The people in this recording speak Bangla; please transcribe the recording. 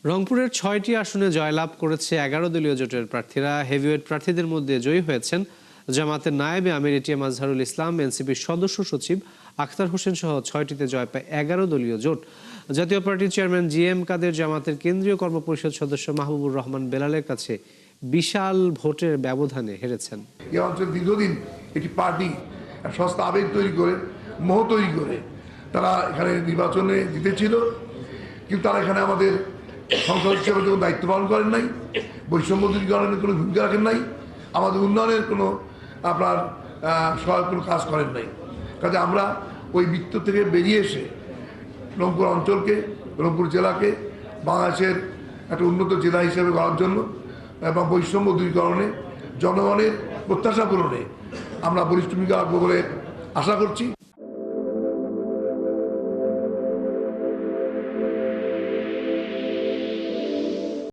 রংপুরের ৬টি আসনে জয়লাভ করেছে ১১ দলীয় জোটের প্রার্থীরা। হেভিওয়েট প্রার্থীদের মধ্যে জয়ী হয়েছেন জামায়াতের নায়েবে আমির এটিএম আজহারুল ইসলাম, এনসিপির সদস্য সচিব আখতার হোসেন সহ ৬টিতে জয় পায় ১১ দলীয় জোট। জাতীয় পার্টির চেয়ারম্যান জিএম কাদের জামাতের কেন্দ্রীয় কর্মপরিষদ সদস্য মাহবুবুর রহমান বেলালের কাছে বিশাল ভোটের ব্যবধানে হেরেছেন। এই অঞ্চল দীর্ঘদিন একটি পার্টি সস্তা আবেগ তৈরি করে, মোহ তৈরি করে তারা এখানে নির্বাচনে জিতেছিল, কিন্তু তারা এখানে আমাদের সংসদ হিসেবে কোনো দায়িত্ব পালন করেন নাই, বৈষম্য দূরীকরণের কোনো ভূমিকা রাখেন নাই, আমাদের উন্নয়নের কোনো আপনার সহায়ক কোনো কাজ করেন নাই। কাজে আমরা ওই বৃত্ত থেকে বেরিয়ে এসে রংপুর অঞ্চলকে, রংপুর জেলাকে বাংলাদেশের একটা উন্নত জেলা হিসেবে গড়ার জন্য এবং বৈষম্য দূরীকরণে, জনগণের প্রত্যাশা পূরণে আমরা বলিষ্ঠ ভূমিকা রাখবো বলে আশা করছি।